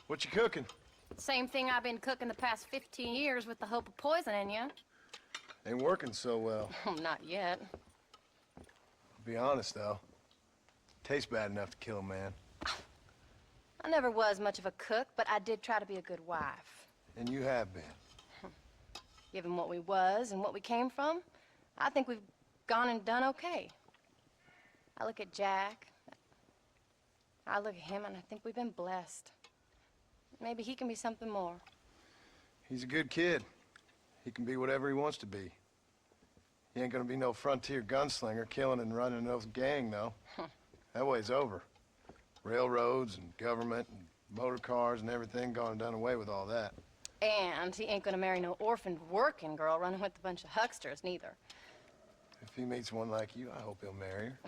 What you cooking? Same thing I've been cooking the past 15 years with the hope of poisoning you. Ain't working so well. Not yet. Be honest, though. Tastes bad enough to kill a man. I never was much of a cook, but I did try to be a good wife. And you have been. Given what we was and what we came from, I think we've gone and done okay. I look at Jack. I look at him, and I think we've been blessed. Maybe he can be something more. He's a good kid. He can be whatever he wants to be. He ain't gonna be no frontier gunslinger killing and running no gang, though. That way's over. Railroads and government and motor cars and everything gone and done away with all that. And he ain't gonna marry no orphaned working girl running with a bunch of hucksters, neither. If he meets one like you, I hope he'll marry her.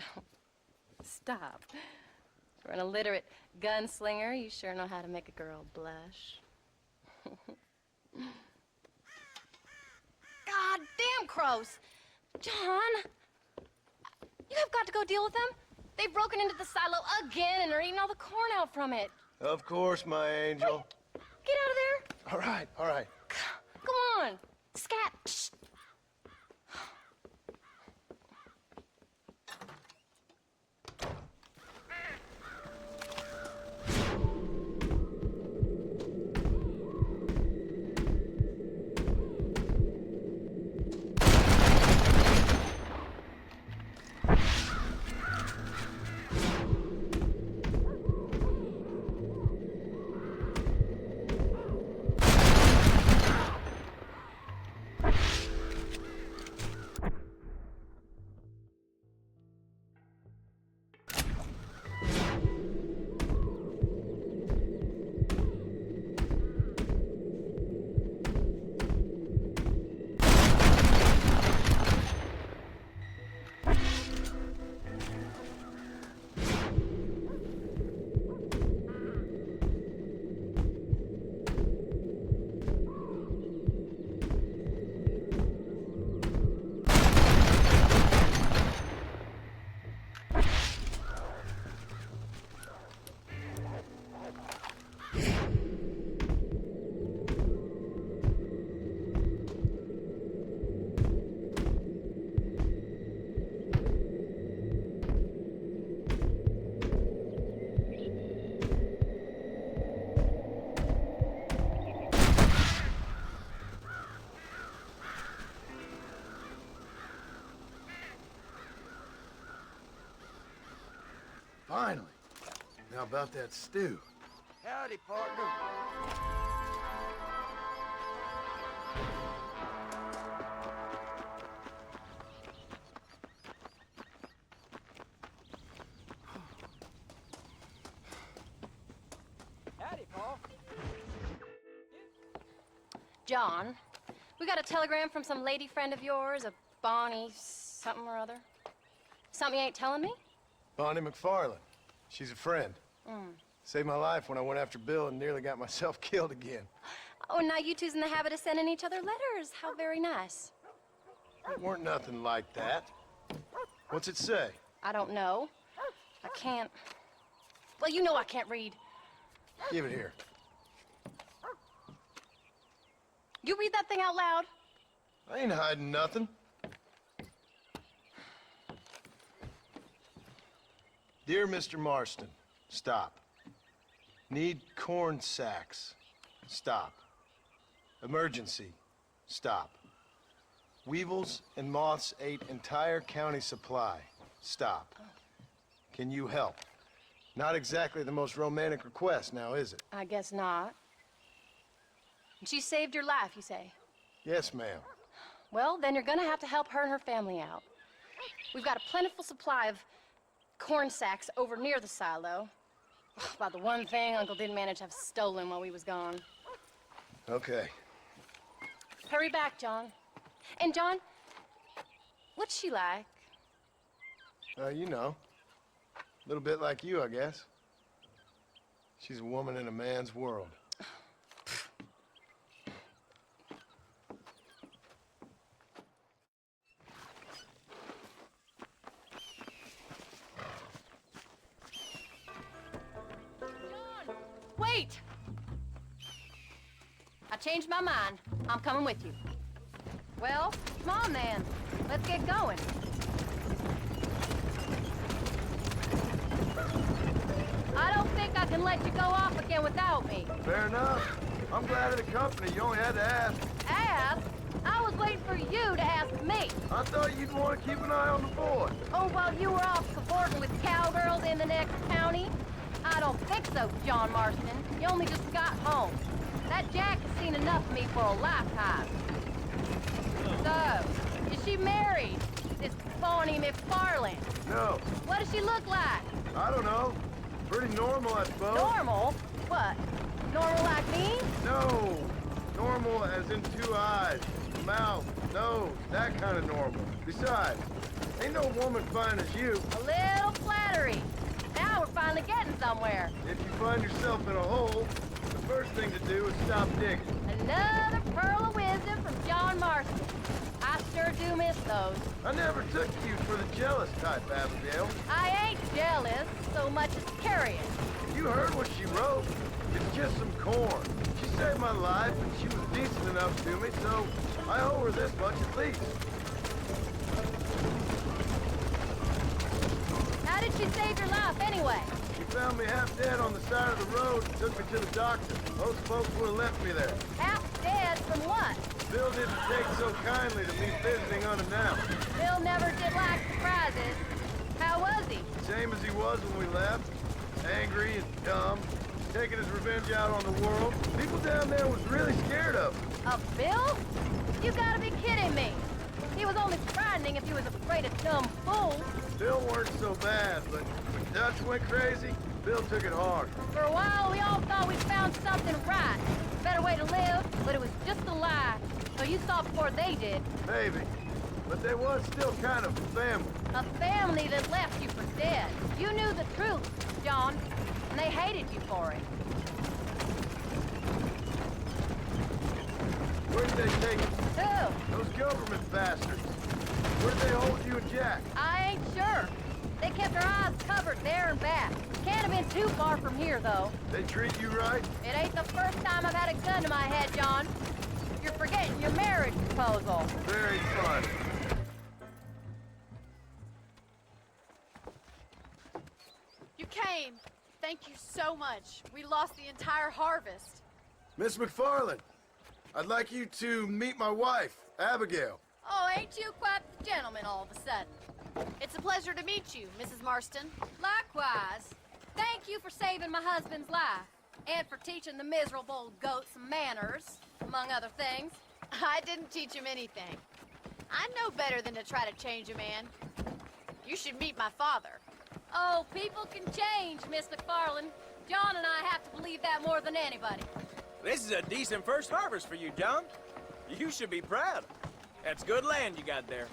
Stop. For an illiterate gunslinger, you sure know how to make a girl blush. God damn crows! John! You have got to go deal with them. They've broken into the silo again and are eating all the corn out from it. Of course, my angel. Wait. Get out of there. All right, all right. Go on. Scat. Shh. Finally. Now about that stew. Howdy, partner. Howdy, Paul. John, we got a telegram from some lady friend of yours, a Bonnie something or other. Something you ain't telling me? Bonnie McFarland. She's a friend. Saved my life when I went after Bill and nearly got myself killed again. Oh, now you two's in the habit of sending each other letters. How very nice. It weren't nothing like that. What's it say? I don't know. I can't. Well, you know I can't read. Give it here. You read that thing out loud? I ain't hiding nothing. Dear Mr. Marston, stop. Need corn sacks. Stop. Emergency. Stop. Weevils and moths ate entire county supply. Stop. Can you help? Not exactly the most romantic request now, is it? I guess not. And she saved your life, you say? Yes, ma'am. Well, then you're gonna have to help her and her family out. We've got a plentiful supply of corn sacks over near the silo. About the one thing Uncle didn't manage to have stolen while we was gone. Okay. Hurry back, John. And John, what's she like? You know. A little bit like you, I guess. She's a woman in a man's world. Wait! changed my mind. I'm coming with you. Well, come on then. Let's get going. I don't think I can let you go off again without me. Fair enough. I'm glad of the company. You only had to ask. Ask? I was waiting for you to ask me. I thought you'd want to keep an eye on the boy. Oh, while you were off cavorting with cowgirls in the next county? I don't think so, John Marston. You only just got home. That Jack has seen enough of me for a lifetime. So, is she married? This phony McFarland? No, What does she look like? I don't know. Pretty normal, I suppose. Normal? What? Normal like me? No, normal as in 2 eyes, mouth, nose, that kind of normal. Besides, ain't no woman fine as you. A little flattery. Now we're finally getting somewhere. If you find yourself in a hole, the first thing to do is stop digging. Another pearl of wisdom from John Marston. I sure do miss those. I never took you for the jealous type, Abigail. I ain't jealous so much as curious. You heard what she wrote. It's just some corn. She saved my life, and she was decent enough to me, so I owe her this much at least. How did she save your life anyway? She found me half dead on the side of the road and took me to the doctor. Most folks would have left me there. Half dead from what? Bill didn't take so kindly to me visiting unannounced. Bill never did like surprises. How was he? Same as he was when we left. Angry and dumb. Taking his revenge out on the world. People down there was really scared of him. Of Bill? You gotta be kidding me. He was only frightening if he was afraid of dumb fools. Bill weren't so bad, but when Dutch went crazy, Bill took it hard. For a while, we all thought we'd found something right. A better way to live, but it was just a lie. So you saw before they did. Maybe. But they was still kind of a family. A family that left you for dead. You knew the truth, John, and they hated you for it. Where did they take you? Who? Those government bastards. Where did they hold you and Jack? I ain't sure. They kept their eyes covered there and back. Can't have been too far from here, though. They treat you right? It ain't the first time I've had a gun to my head, John. You're forgetting your marriage proposal. Very fun. You came. Thank you so much. We lost the entire harvest. Miss McFarland, I'd like you to meet my wife, Abigail. Oh, ain't you quite the gentleman all of a sudden? It's a pleasure to meet you, Mrs. Marston. Likewise. Thank you for saving my husband's life. And for teaching the miserable goat some manners, among other things. I didn't teach him anything. I know better than to try to change a man. You should meet my father. Oh, people can change, Miss McFarland. John and I have to believe that more than anybody. This is a decent first harvest for you, John. You should be proud. That's good land you got there.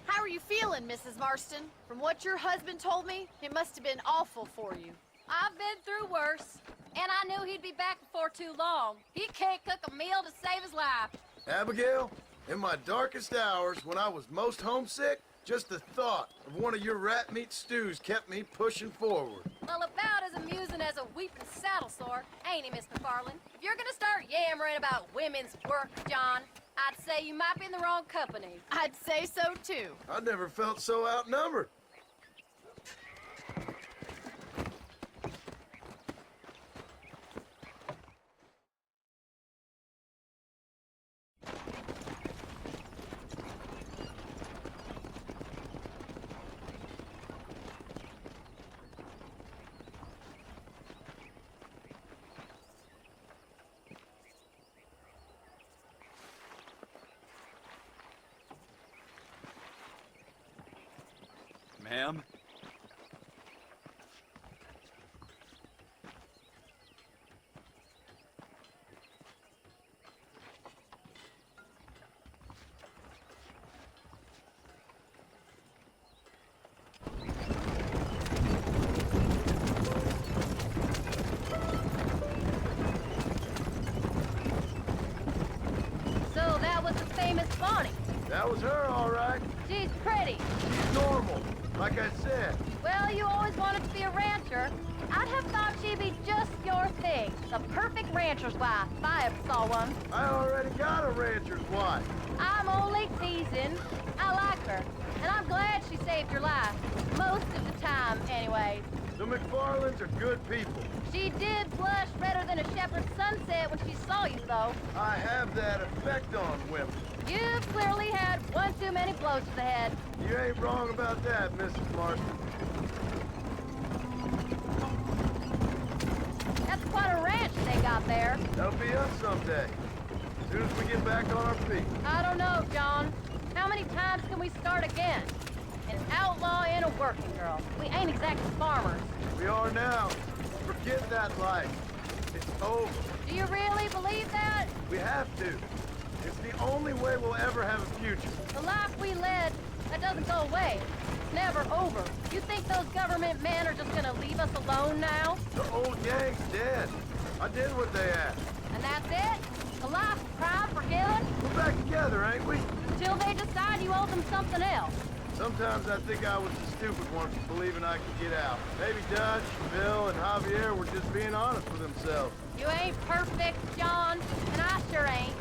How are you feeling, Mrs. Marston? From what your husband told me, it must have been awful for you. I've been through worse, and I knew he'd be back before too long. He can't cook a meal to save his life. Abigail, in my darkest hours, when I was most homesick, just the thought of one of your rat meat stews kept me pushing forward. Well, about as amusing as a weeping saddle sore, ain't he, Miss McFarland? If you're gonna start yammering about women's work, John, I'd say you might be in the wrong company. I'd say so, too. I never felt so outnumbered. Ma'am? So that was the famous Bonnie. That was her, all right. She's pretty. She's normal, like I said. Well, you always wanted to be a rancher. I'd have thought she'd be just your thing. The perfect rancher's wife, if I ever saw one. I already got a rancher's wife. I'm only teasing. I like her, and I'm glad she saved your life. Most of the time, anyways. The McFarlands are good people. She did blush redder than a shepherd's sunset when she saw you, though. I have that effect on women. You've clearly had one too many blows to the head. You ain't wrong about that, Mrs. Marston. That's quite a ranch they got there. That'll be us someday. As soon as we get back on our feet. I don't know, John. How many times can we start again? An outlaw and a working girl. We ain't exactly farmers. We are now. Forget that life. It's over. Do you really believe that? We have to. It's the only way we'll ever have a future. The life we led, that doesn't go away. It's never over. You think those government men are just gonna leave us alone now? The old gang's dead. I did what they asked. And that's it? A life of crime forgiven? We're back together, ain't we? Until they decide you owe them something else. Sometimes I think I was the stupid one for believing I could get out. Maybe Dutch, Bill, and Javier were just being honest with themselves. You ain't perfect, John, and I sure ain't.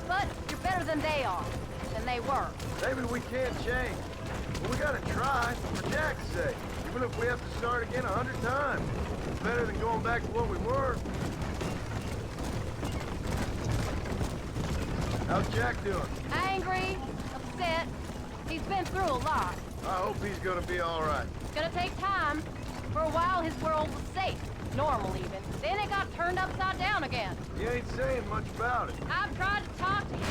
But you're better than they are. Than they were. Maybe we can't change. But we gotta try, for Jack's sake. Even if we have to start again 100 times. It's better than going back to what we were. How's Jack doing? Angry, upset. He's been through a lot. I hope he's gonna be all right. It's gonna take time. For a while, his world was safe. Normal, even. Then it got turned upside down again. He ain't saying much about it. I've tried to talk to you.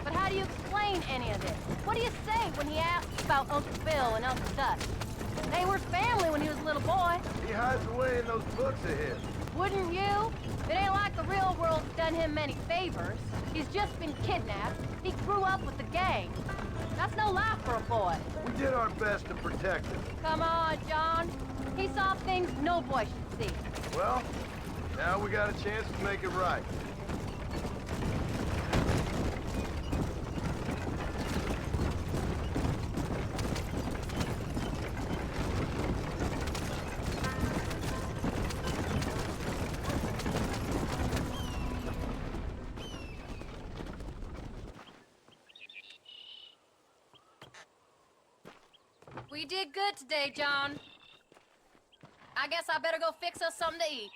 But how do you explain any of this? What do you say when he asks about Uncle Bill and Uncle Dutch? They were family when he was a little boy. He hides away in those books of his. Wouldn't you? It ain't like the real world's done him many favors. He's just been kidnapped. He grew up with the gang. That's no life for a boy. We did our best to protect him. Come on, John. He saw things no boy should see. Well, now we got a chance to make it right. We did good today, John. I guess I better go fix us something to eat.